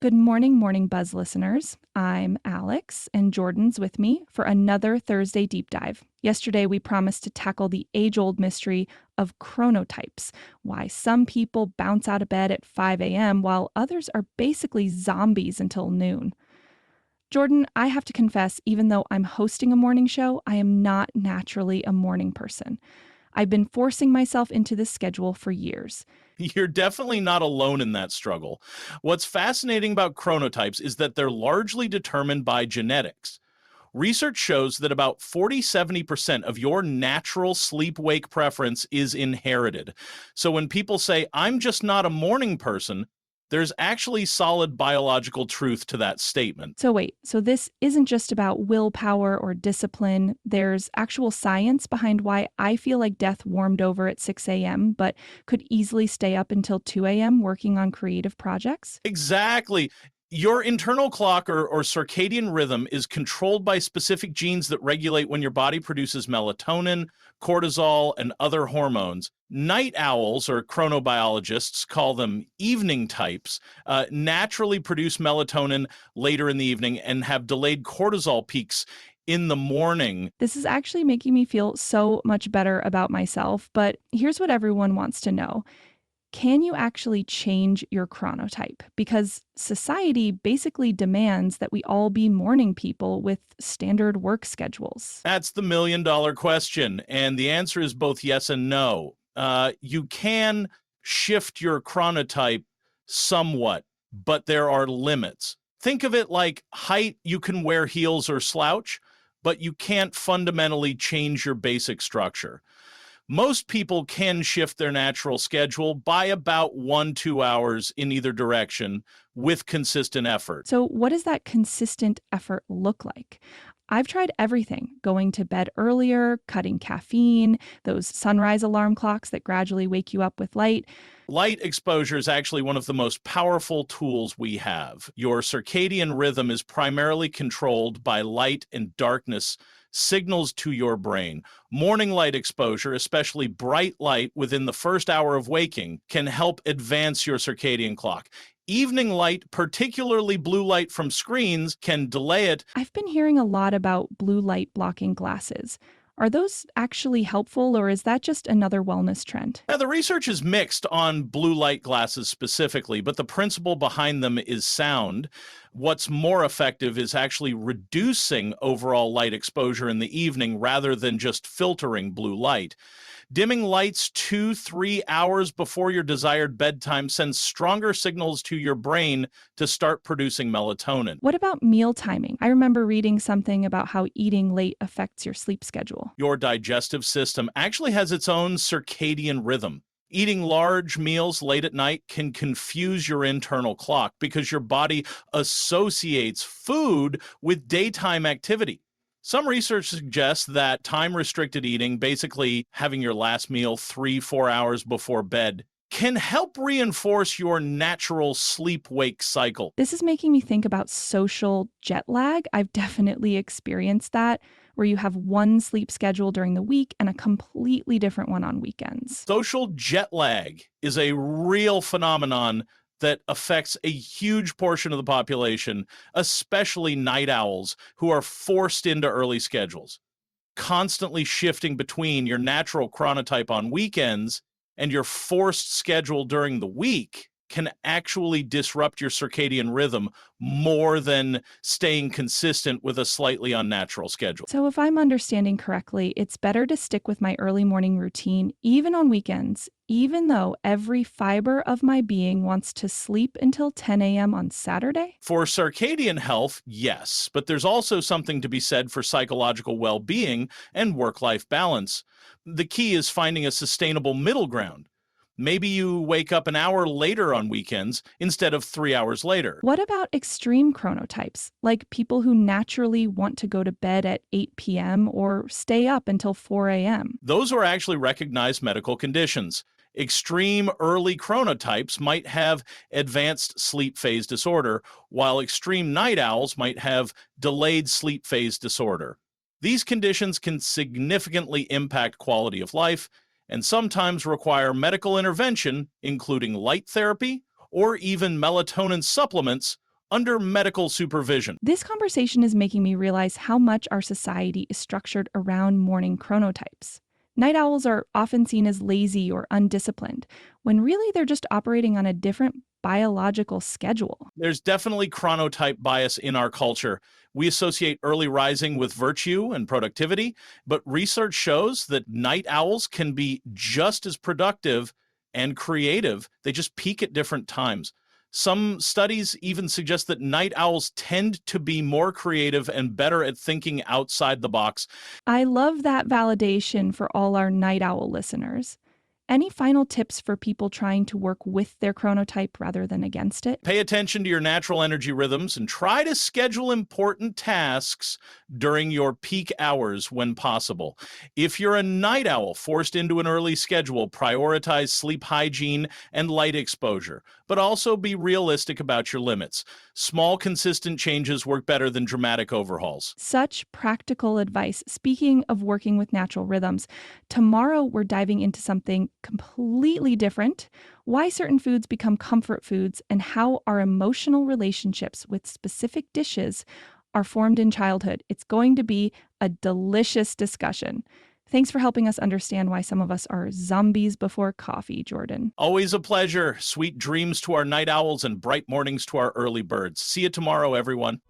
Good morning, Morning Buzz listeners. I'm Alex, and Jordan's with me for another Thursday deep dive. Yesterday, we promised to tackle the age-old mystery of chronotypes, why some people bounce out of bed at 5 a.m. while others are basically zombies until noon. Jordan, I have to confess, even though I'm hosting a morning show, I am not naturally a morning person. I've been forcing myself into this schedule for years. You're definitely not alone in that struggle. What's fascinating about chronotypes is that they're largely determined by genetics. Research shows that about 40–70% of your natural sleep-wake preference is inherited. So when people say, I'm just not a morning person, there's actually solid biological truth to that statement. So wait, so this isn't just about willpower or discipline. There's actual science behind why I feel like death warmed over at 6 a.m., but could easily stay up until 2 a.m. working on creative projects? Exactly. Your internal clock or circadian rhythm is controlled by specific genes that regulate when your body produces melatonin, cortisol, and other hormones. Night owls, or chronobiologists call them evening types, naturally produce melatonin later in the evening and have delayed cortisol peaks in the morning. This is actually making me feel so much better about myself, but here's what everyone wants to know. Can you actually change your chronotype? Because society basically demands that we all be morning people with standard work schedules. That's the million-dollar question, and the answer is both yes and no. You can shift your chronotype somewhat, but there are limits. Think of it like height. You can wear heels or slouch, but you can't fundamentally change your basic structure. Most people can shift their natural schedule by about 1–2 hours in either direction with consistent effort. So, what does that consistent effort look like? I've tried everything, going to bed earlier, cutting caffeine, those sunrise alarm clocks that gradually wake you up with light. Light exposure is actually one of the most powerful tools we have. Your circadian rhythm is primarily controlled by light and darkness signals to your brain. Morning light exposure, especially bright light within the first hour of waking, can help advance your circadian clock. Evening light, particularly blue light from screens, can delay it. I've been hearing a lot about blue light blocking glasses. Are those actually helpful, or is that just another wellness trend? Now, the research is mixed on blue light glasses specifically, but the principle behind them is sound. What's more effective is actually reducing overall light exposure in the evening rather than just filtering blue light. Dimming lights 2–3 hours before your desired bedtime sends stronger signals to your brain to start producing melatonin. What about meal timing? I remember reading something about how eating late affects your sleep schedule. Your digestive system actually has its own circadian rhythm. Eating large meals late at night can confuse your internal clock because your body associates food with daytime activity. Some research suggests that time-restricted eating, basically having your last meal 3–4 hours before bed, can help reinforce your natural sleep-wake cycle. This is making me think about social jet lag. I've definitely experienced that, where you have one sleep schedule during the week and a completely different one on weekends. Social jet lag is a real phenomenon that affects a huge portion of the population, especially night owls who are forced into early schedules. Constantly shifting between your natural chronotype on weekends and your forced schedule during the week can actually disrupt your circadian rhythm more than staying consistent with a slightly unnatural schedule. So, if I'm understanding correctly, it's better to stick with my early morning routine, even on weekends, even though every fiber of my being wants to sleep until 10 a.m. on Saturday? For circadian health, yes, but there's also something to be said for psychological well-being and work-life balance. The key is finding a sustainable middle ground. Maybe you wake up an hour later on weekends instead of 3 hours later. What about extreme chronotypes, like people who naturally want to go to bed at 8 p.m. or stay up until 4 a.m.? Those are actually recognized medical conditions. Extreme early chronotypes might have advanced sleep phase disorder, while extreme night owls might have delayed sleep phase disorder. These conditions can significantly impact quality of life and sometimes require medical intervention, including light therapy or even melatonin supplements, under medical supervision. This conversation is making me realize how much our society is structured around morning chronotypes. Night owls are often seen as lazy or undisciplined, when really they're just operating on a different biological schedule. There's definitely chronotype bias in our culture. We associate early rising with virtue and productivity, but research shows that night owls can be just as productive and creative. They just peak at different times. Some studies even suggest that night owls tend to be more creative and better at thinking outside the box. I love that validation for all our night owl listeners. Any final tips for people trying to work with their chronotype rather than against it? Pay attention to your natural energy rhythms and try to schedule important tasks during your peak hours when possible. If you're a night owl forced into an early schedule, prioritize sleep hygiene and light exposure, but also be realistic about your limits. Small, consistent changes work better than dramatic overhauls. Such practical advice. Speaking of working with natural rhythms, tomorrow we're diving into something completely different: why certain foods become comfort foods and how our emotional relationships with specific dishes are formed in childhood. It's going to be a delicious discussion. Thanks for helping us understand why some of us are zombies before coffee, Jordan. Always a pleasure. Sweet dreams to our night owls and bright mornings to our early birds. See you tomorrow, everyone.